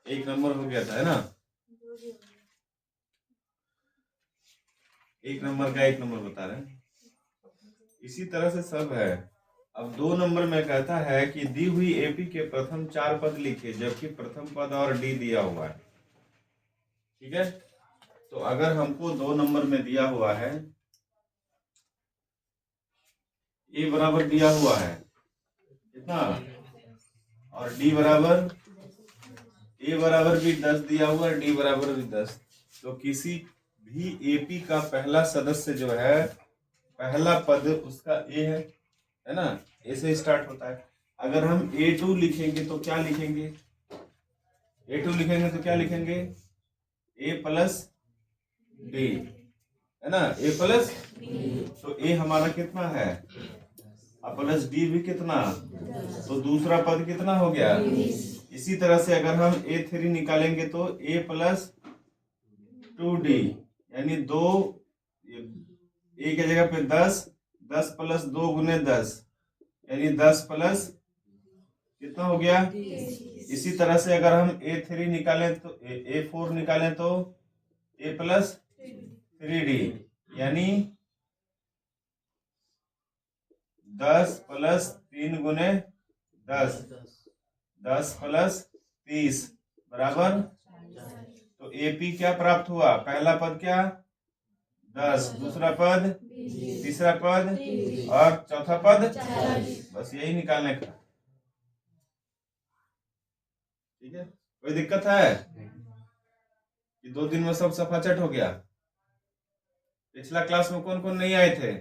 एक नंबर हो गया था, है ना? एक नंबर का एक नंबर बता रहे हैं। इसी तरह से सब है। अब 2 नंबर में कहता है कि दी हुई एपी के प्रथम 4 पद लिखे, जबकि प्रथम पद और डी दिया हुआ है। ठीक है, तो अगर हमको 2 नंबर में दिया हुआ है, ए बराबर दिया हुआ है कितना, और डी बराबर, ए बराबर भी 10 दिया हुआ है, डी बराबर भी 10, तो किसी भी एपी का पहला सदस्य जो है, पहला पद उसका ए है ना? ए से स्टार्ट होता है। अगर हम A2 लिखेंगे तो क्या लिखेंगे? A2 लिखेंगे तो क्या लिखेंगे? A प्लस डी, है ना? A प्लस, तो A हमारा कितना है, और प्लस डी भी कितना, तो दूसरा पद कितना हो गया? इसी तरह से अगर हम A3 निकालेंगे तो A प्लस 2D, यानी 2, ए की जगह पे 10, 10 प्लस 2 गुने 10, यानी 10 प्लस कितना हो गया? इसी तरह से अगर हम A3 निकालें तो A4 निकालें तो A प्लस 3D, यानी 10 प्लस 3 गुने 10, 10 प्लस 30 बराबर, तो AP क्या प्राप्त हुआ? पहला पद क्या? 10, दूसरा पद, तीसरा पद, और चौथा पद, बस यही निकालने का। ठीक है, कोई दिक्कत है कि 2 दिन में सब सफाचट हो गया? पिछला क्लास में कौन कौन नहीं आए थे?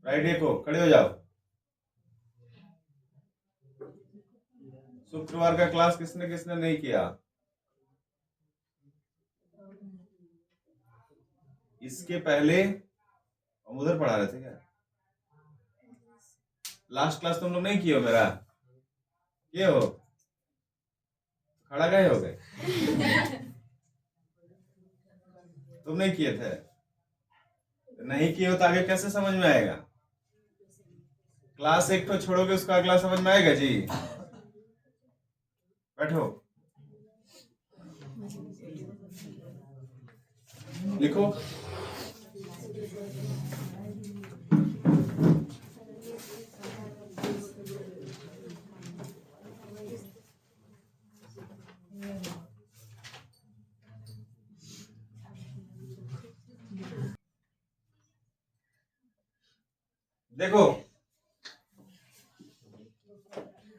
राइट, देखो खड़े हो जाओ। शुक्रवार का क्लास किसने किसने नहीं किया? इसके पहले हम उधर पढ़ा रहे थे क्या? लास्ट क्लास तुम लोग नहीं किए हो मेरा? किए हो? खड़ा गए हो गए? तुम नहीं किए थे? नहीं किए हो तो आगे कैसे समझ में आएगा? क्लास एक तो छोड़ोगे, उसका अगला समझ में आएगा जी? बैठो, लिखो। देखो,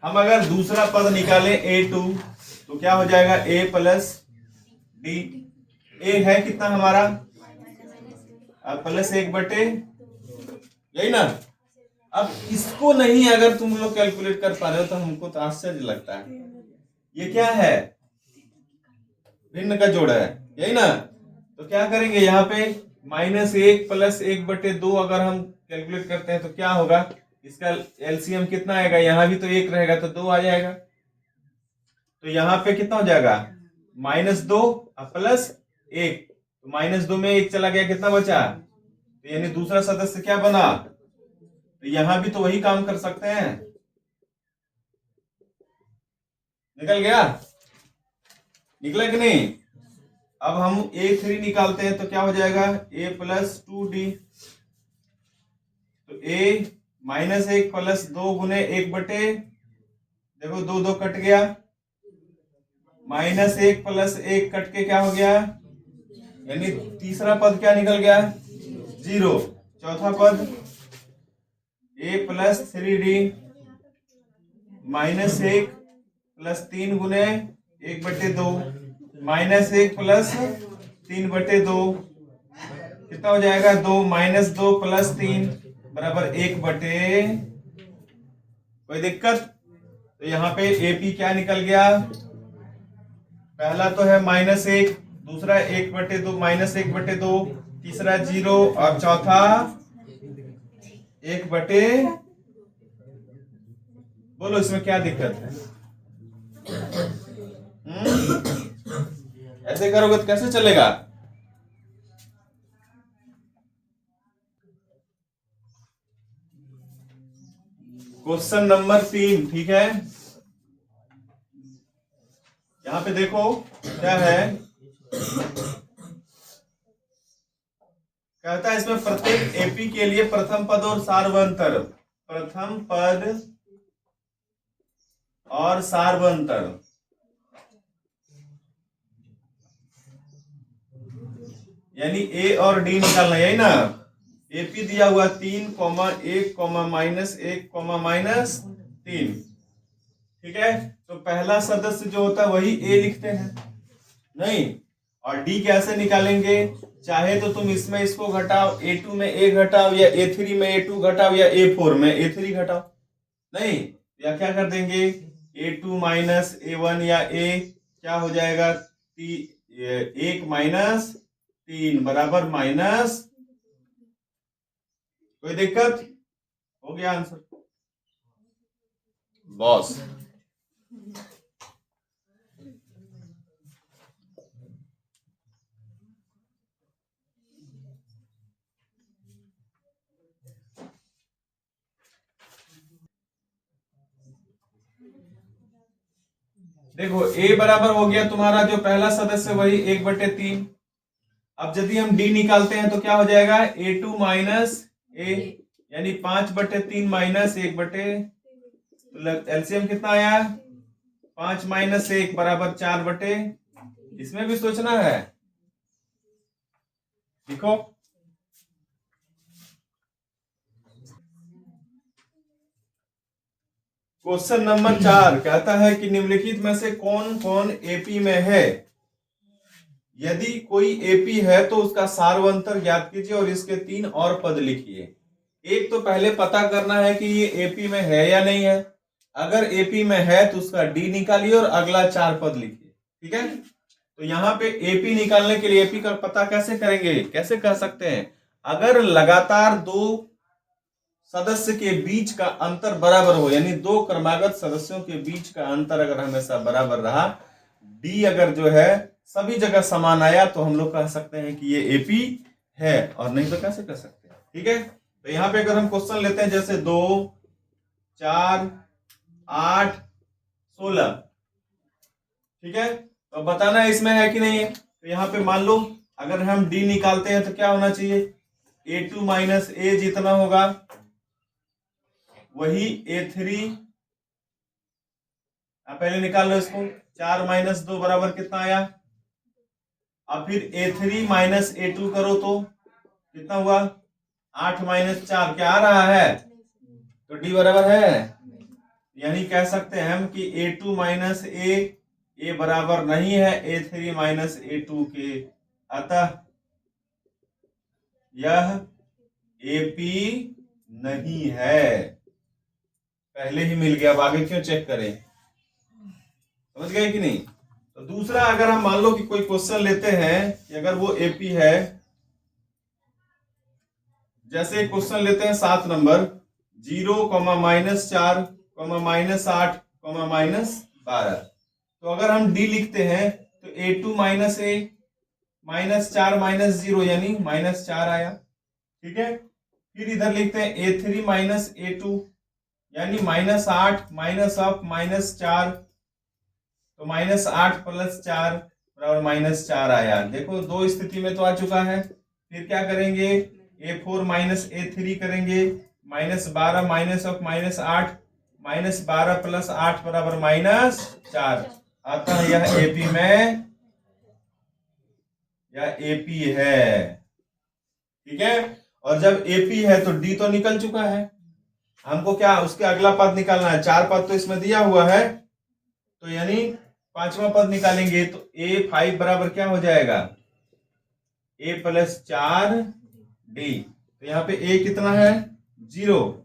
हम अगर दूसरा पद निकालें A2 तो क्या हो जाएगा? A plus D. ए है कितना हमारा? अब प्लस 1/, यही ना? अब इसको नहीं अगर तुम लोग कैलकुलेट कर पा रहे हो तो हमको तो आश्चर्य लगता है। ये क्या है? भिन्न का जोड़ है, यही ना? तो क्या करेंगे यहाँ पे? -1 प्लस 1/2 अगर हम कैलकुलेट करते हैं तो क्या होगा? इसका एलसीएम कितना आएगा? यहाँ भी तो 1 रहेगा तो 2 आ जाएगा, तो यहाँ पे कितना हो जाएगा? -2 प्लस 1, तो -2 में 1 चला गया, कितना बचा? तो यानी दूसरा सदस्य क्या बना? तो यहां भी तो वही काम कर सकते हैं। निकल गया? निकला कि नहीं? अब हम A3 निकालते हैं तो क्या हो जाएगा? A प्लस 2D, तो A -1 प्लस 2 गुने 1/, देखो 2 2 कट गया, -1 प्लस 1 कट के क्या हो गया? यानी तीसरा पद क्या निकल गया? 0। चौथा पद A प्लस 3D, -1 प्लस 3 गुने 1/2, -1 प्लस 3/2 कितना हो जाएगा? 2, -2 प्लस 3 बराबर 1/, कोई दिक्कत? तो यहाँ पे AP क्या निकल गया? पहला तो है -1, दूसरा 1/2, -1/2, तीसरा 0, और चौथा 1/, बोलो इसमें क्या दिक्कत है? ऐसे करोगे तो कैसे चलेगा? क्वेश्चन नंबर 3, ठीक है, यहाँ पे देखो क्या है, कहता है इसमें प्रत्येक एपी के लिए प्रथम पद और सार्वंतर, प्रथम पद और सार्वंतर, यानी ए और डी निकालना, यही ना। एपी दिया हुआ 3,1,-1,-3, ठीक है। तो पहला सदस्य जो होता है वही ए लिखते हैं, नहीं। और डी कैसे निकालेंगे, चाहे तो तुम इसमें इसको घटाओ, A2 में ए घटाओ, या A3 में A2 घटाओ, या A4 में A3 घटाओ, नहीं। या क्या कर देंगे, A2 माइनस A1 या A क्या हो जाएगा, 1 - 3 बराबर -। कोई दिक्कत, हो गया आंसर बॉस। देखो a बराबर हो गया तुम्हारा जो पहला सदस्य वही 1/3। अब यदि हम d निकालते हैं तो क्या हो जाएगा, A2 माइनस a, यानी 5/3 माइनस 1/, एलसीएम कितना आया, 5 - 1 बराबर 4/। इसमें भी सोचना है, देखो क्वेश्चन नंबर 4 कहता है कि निम्नलिखित में से कौन कौन एपी में है। यदि कोई एपी है तो उसका सार्वंतर ज्ञात कीजिए और इसके 3 और पद लिखिए। एक तो पहले पता करना है कि ये एपी में है या नहीं है। अगर एपी में है तो उसका डी निकालिए और अगला 4 पद लिखिए, ठीक है। तो यहाँ पे एपी निकालने के लिए एपी का पता कैसे करेंगे, कैसे कर सकते हैं, अगर लगातार दो सदस्य के बीच का अंतर बराबर हो, यानी दो क्रमागत सदस्यों के बीच का अंतर अगर हमेशा बराबर रहा, डी अगर जो है सभी जगह समान आया, तो हम लोग कह सकते हैं कि ये एपी है, और नहीं तो कैसे कर सकते हैं, ठीक है। तो यहाँ पे अगर हम क्वेश्चन लेते हैं जैसे 2, 4, 8, 16, ठीक है, तो बताना है इसमें है कि नहीं है। तो यहाँ पे मान लो अगर हम डी निकालते हैं तो क्या होना चाहिए, A2 माइनस ए जितना होगा वही A3। आप पहले निकाल लो इसको, 4 - 2 बराबर कितना आया। अब फिर A3 माइनस A2 करो तो कितना हुआ, 8 - 4 क्या आ रहा है, तो D बराबर है। यानी कह सकते हैं हम कि A2 माइनस ए बराबर नहीं है A3 माइनस A2 के, अतः यह AP नहीं है। पहले ही मिल गया, अब आगे क्यों चेक करें, समझ गए कि नहीं। तो दूसरा अगर हम मान लो कि कोई क्वेश्चन लेते हैं कि अगर वो एपी है, जैसे क्वेश्चन लेते हैं 7 नंबर, 0, -4, -8, -12। तो अगर हम डी लिखते हैं तो A2 माइनस ए -4 -0 यानी -4 आया, ठीक है। फिर इधर लिखते हैं A3 माइनस A2 यानी -8 -4, तो -8 + 4 बराबर -4 आया। देखो दो स्थिति में तो आ चुका है। फिर क्या करेंगे, A4 माइनस A3 करेंगे, -12 -8 -12 + 8 बराबर -4। अतः यह एपी में, यह एपी है, ठीक है। और जब एपी है तो डी तो निकल चुका है, हमको क्या उसके अगला पद निकालना है। 4 पद तो इसमें दिया हुआ है, तो यानी 5वां पद निकालेंगे तो A5 बराबर क्या हो जाएगा, A + 4 D। तो यहाँ पे A कितना है, 0।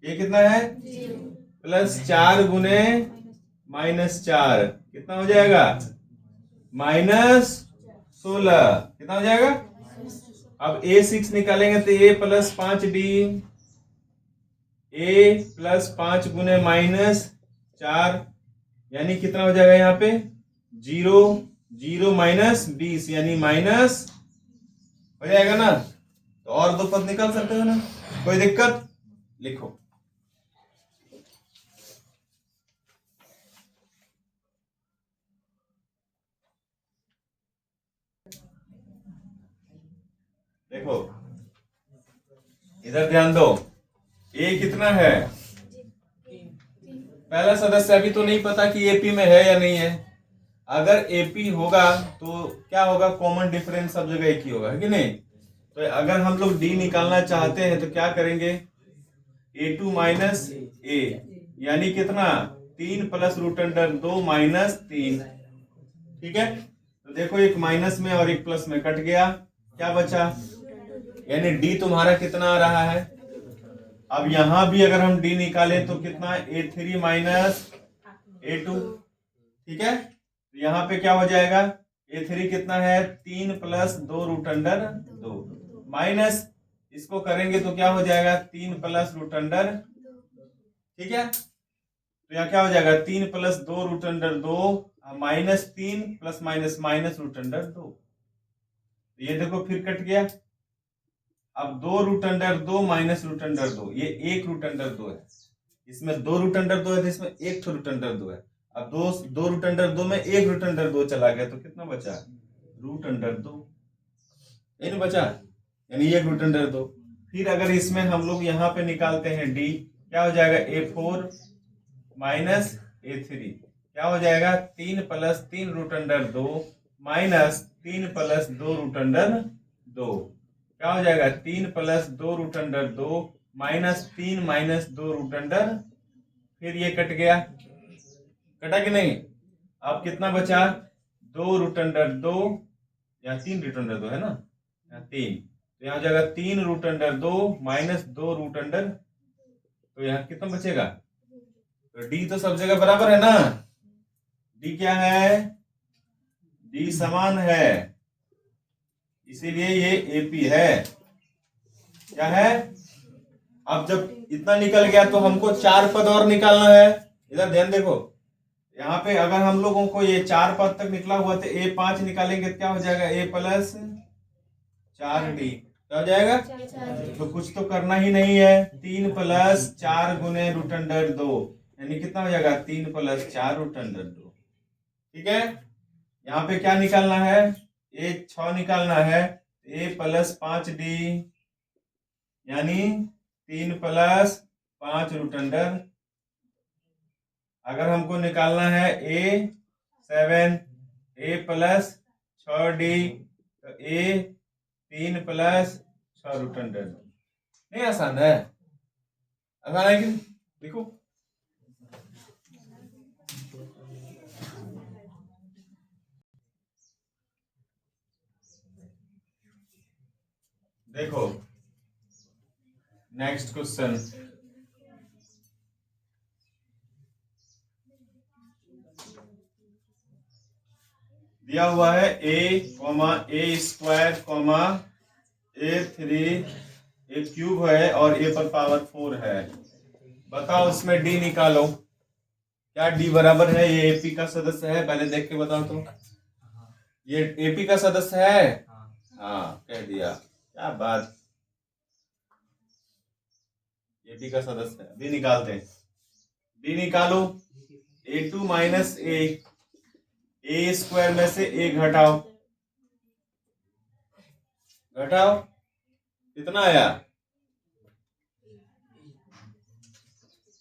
A कितना है, +4 गुने -4 कितना हो जाएगा, -16 कितना हो जाएगा। अब A6 निकालेंगे तो A + 5D, A + 5 गुने -4 यानी कितना हो जाएगा यहाँ पे 0, 0 - 20 यानी माइनस हो जाएगा ना। तो और दो पद निकाल सकते हो ना, कोई दिक्कत, लिखो। देखो इधर ध्यान दो, ए कितना है, पहला सदस्य अभी तो नहीं पता कि एपी में है या नहीं है। अगर एपी होगा तो क्या होगा, कॉमन डिफरेंस सब जगह एक ही होगा, है कि नहीं। तो अगर हम लोग डी निकालना चाहते हैं तो क्या करेंगे, a2 माइनस ए, यानी कितना 3 प्लस रूट अंडर 2 माइनस 3। ठीक है, तो देखो एक माइनस में और एक प्लस में कट गया, क्या बचा, यानी डी तुम्हारा कितना आ रहा है। अब यहां भी अगर हम डी निकालें तो कितना, a3 माइनस a2। ठीक है, तो यहाँ पे क्या हो जाएगा, a3 कितना है 3 प्लस 2 रूट अंडर 2 माइनस इसको करेंगे तो क्या हो जाएगा 3 प्लस रूट अंडर। ठीक है, तो यहाँ क्या हो जाएगा 3 plus 2 root under 2 minus 3 plus minus minus root under 2। ये देखो फिर कट गया। अब 2 root under 2 minus root under 2, ये 1 रूट अंडर 2 है, इसमें 2 रूट अंडर 2 है तो इसमें 1 रूट अंडर 2 है। अब दो रूट अंडर 2 में 1 रूट अंडर 2 चला गया तो कितना बचा, रूट अंडर 2, ये बचा, यानी 1 रूट अंडर 2। फिर अगर इसमें हम लोग यहाँ पे निकालते हैं डी, क्या हो जाएगा a4 माइनस a3, क्या हो जाएगा 3 plus 3 root under 2 minus 3 plus 2 root under 2, क्या हो जाएगा 3 plus 2 root under 2 minus 3 minus 2 root under, फिर ये कट गया, कटा कि नहीं। अब कितना बचा, 2 रूट अंडर 2, यहाँ 3 रूट अंडर 2 है ना, यहाँ 3, तो यहाँ हो जाएगा 3 root under 2 minus 2 root under, तो यहाँ कितना बचेगा, तो डी तो सब जगह बराबर है ना, डी क्या है, डी समान है, इसीलिए ये एपी है, क्या है। अब जब इतना निकल गया तो हमको 4 पद और निकालना है, इधर ध्यान देखो, यहाँ पे अगर हम लोगों को ये 4 पद तक निकला हुआ तो a5 निकालेंगे तो क्या हो जाएगा, a प्लस 4d, क्या हो जाएगा, तो कुछ तो करना ही नहीं है, 3 प्लस 4 गुने रूट अंडर 2, यानी कितना हो जाएगा 3 प्लस 4 रूट अंडर 2। ठीक है, यहाँ पे क्या निकालना है, a6 निकालना है, a प्लस 5d यानी 3 प्लस 5 रूट अंडर। अगर हमको निकालना है a7, a प्लस 6d, तो a 3 प्लस 6 रूट अंडर। नहीं आसान है, आसान है कि देखो, देखो नेक्स्ट क्वेश्चन, दिया हुआ है a square a3 a cube है और a पर पावर 4 है, बताओ इसमें d निकालो, क्या d बराबर है, ये एपी का सदस्य है, पहले देख के बताओ तो, ये एपी का सदस्य है, हाँ कह दिया, क्या बात, एपी का सदस्य है, d निकालते हैं, d निकालो, a2 माइनस ए स्क्वायर में से a घटाओ, घटाओ कितना आया,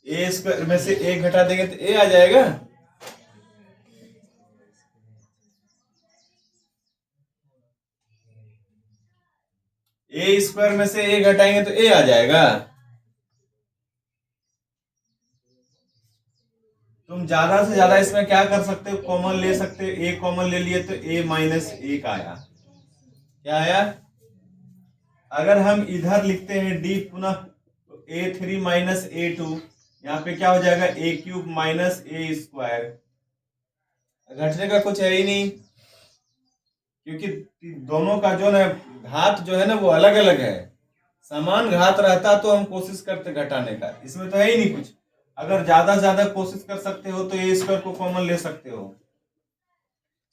ए स्क्वायर में से a घटा देंगे तो a आ जाएगा, ए स्क्वायर में से a घटाएंगे तो a आ जाएगा। तुम ज्यादा से ज्यादा इसमें क्या कर सकते हो, कॉमन ले सकते हो, a कॉमन ले लिए तो a माइनस 1 आया, क्या आया। अगर हम इधर लिखते हैं d पुनः तो a3 माइनस a2, यहाँ पे क्या हो जाएगा a cube minus a square, घटने का कुछ है ही नहीं, क्योंकि दोनों का जो है घात जो है ना वो अलग अलग है, समान घात रहता तो हम कोशिश करते घटाने का, इसमें तो है ही नहीं कुछ। अगर ज्यादा से ज्यादा कोशिश कर सकते हो तो ए स्क्वायर को कॉमन ले सकते हो।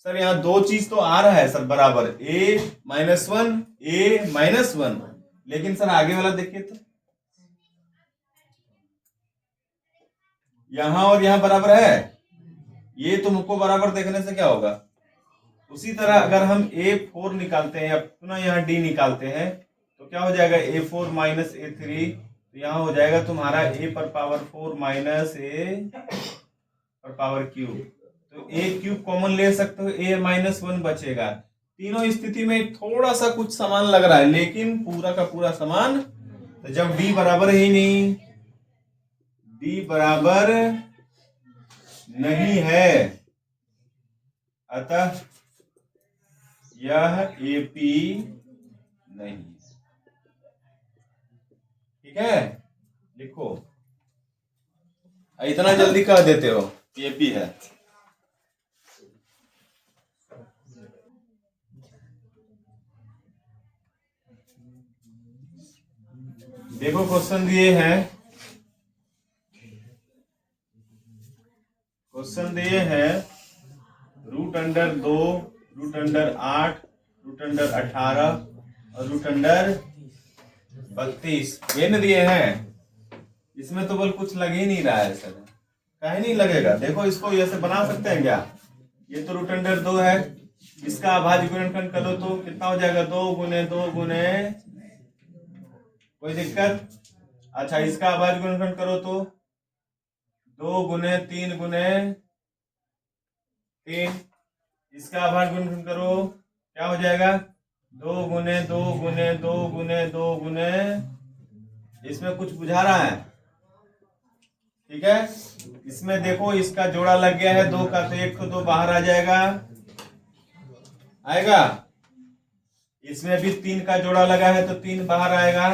सर यहाँ दो चीज तो आ रहा है सर बराबर, a माइनस 1, लेकिन सर आगे वाला देखिए तो यहां और यहां बराबर है, ये तुमको बराबर देखने से क्या होगा, उसी तरह अगर हम A4 निकालते हैं या पुनः यहाँ D निकालते हैं तो क्या हो जाएगा, A4 माइनस A3, तो यहाँ हो जाएगा तुम्हारा A पर पावर 4 माइनस A पर पावर क्यूब। तो A क्यूब कॉमन ले सकते हो, A माइनस 1 बचेगा। तीनों स्थिति में थोड़ा सा कुछ समान लग रहा है लेकिन पूरा का पूरा समान, तो जब D बराबर ही नहीं, D बराबर नहीं है, अतः यह AP नहीं। ठीक है, लिखो, इतना जल्दी कह देते हो कि AP है। देखो क्वेश्चन दिए हैं, क्वेश्चन दिए हैं root under 2, root under 8, root under 18 और रूट अंडर 32 ये न दिए हैं। इसमें तो बल कुछ लग ही नहीं रहा है सर, कहीं नहीं लगेगा। देखो इसको ऐसे बना सकते हैं क्या, ये तो रूट अंडर 2 है, इसका अभाज्य गुणनखंड करो तो कितना हो जाएगा, 2 गुने 2 गुने, कोई दिक्कत? अच्छा, इसका अभाज्य गुणनखंड करो तो 2 गुने 3 गुने 3, इसका अभाज्य गुणनखंड करो क्या हो जाएगा, 2 गुने 2 गुने 2 गुने 2 गुने, इसमें कुछ बुझा रहा है? ठीक है, इसमें देखो इसका जोड़ा लग गया है 2 का, तो 1 तो 2 बाहर आ जाएगा, आएगा। इसमें भी 3 का जोड़ा लगा है तो 3 बाहर आएगा,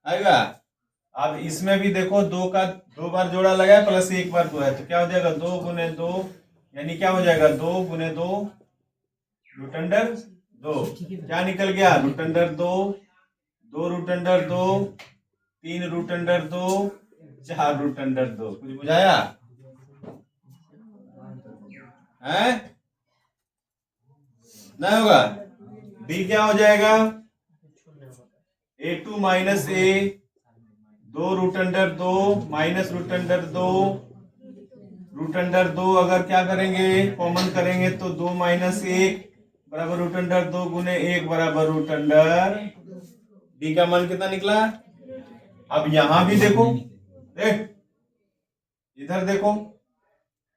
आएगा। अब इसमें भी देखो 2 का 2 बार जोड़ा लगा है प्लस 1 बार 2 है, तो क्या हो जाएगा, 2 गुने 2, यानी क्या हो जाएगा, 2 गुने 2 रूट अंडर 2, क्या निकल गया, root under 2, 2 root under 2, 3 root under 2, 4 root under 2। कुछ बुझाया है? नहीं होगा। डी क्या हो जाएगा, A2 minus A, 2 root under 2 minus root under 2, root under 2 अगर क्या करेंगे कॉमन करेंगे तो 2 माइनस 1 बराबर रूट अंडर 2 गुने 1 बराबर रूट अंडर, डी का मान कितना निकला। अब यहां भी देखो, देख इधर देखो,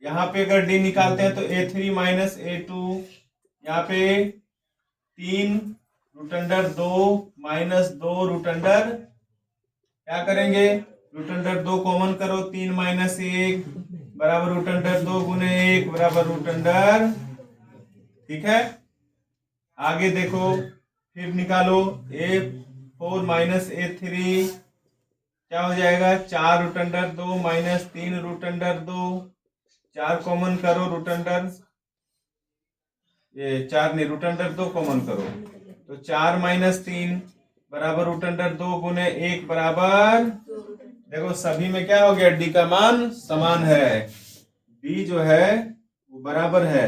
यहाँ पे अगर डी निकालते हैं तो A3 माइनस A2, यहाँ पे 3 root under 2 minus 2 root under, क्या करेंगे, रूट अंडर 2 कॉमन करो, 3 माइनस 1 बराबर रूट अंडर 2 गुने 1 बराबर रूट अंडर। ठीक है, आगे देखो, फिर निकालो A4 माइनस A3, क्या हो जाएगा, 4 root under 2 minus 3 root under 2, 4 common करो, रूट अंडर, ये 4 नहीं, रूट अंडर 2 कॉमन करो तो 4 माइनस 3 बराबर रूट अंडर 2 गुने 1 बराबर, देखो सभी में क्या हो गया, डी का मान समान है, डी जो है वो बराबर है,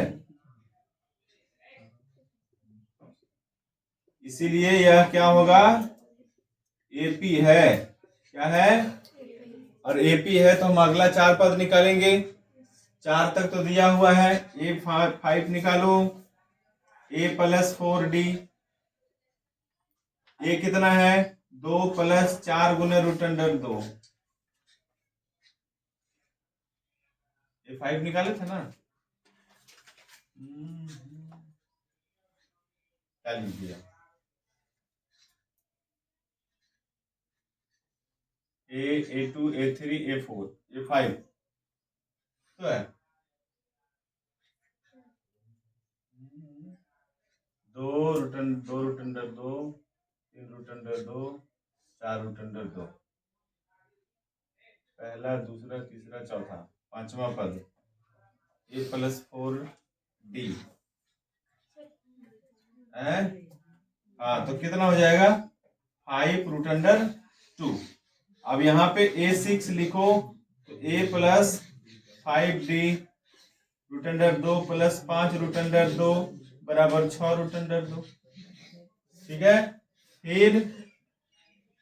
इसीलिए यह क्या होगा, एपी है। क्या है, और एपी है तो हम अगला 4 पद निकालेंगे, 4 तक तो दिया हुआ है, A5 निकालो, A प्लस 4D, ये कितना है, 2 प्लस 4 गुने रूट अंडर 2, A5 निकाले थे ना, क्या लिख दिया, A2 A3 A4 A5 तो है, 2 root under 2, 3 root under 2, 4 root under 2, पहला दूसरा तीसरा चौथा पांचवा पद A प्लस 4D है, हाँ तो कितना हो जाएगा, 5 रूट अंडर 2। अब यहाँ पे A6 लिखो तो A plus 5D root under 2 plus 5 root under 2 बराबर 6 रूट अंडर 2। ठीक है, फिर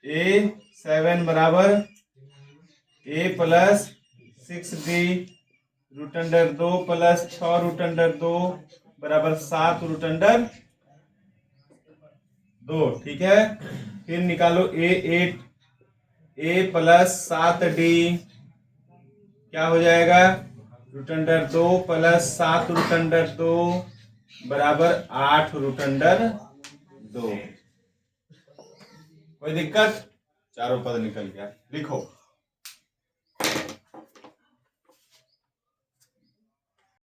A7 बराबर A plus 6D root under 2 plus 6 root under 2 बराबर 7 रूट अंडर 2। ठीक है, फिर निकालो ए प्लस 7d क्या हो जाएगा, root under 2 plus 7 root under 2 बराबर 8 रूट अंडर 2। कोई दिक्कत? चारों पद निकल गया, लिखो।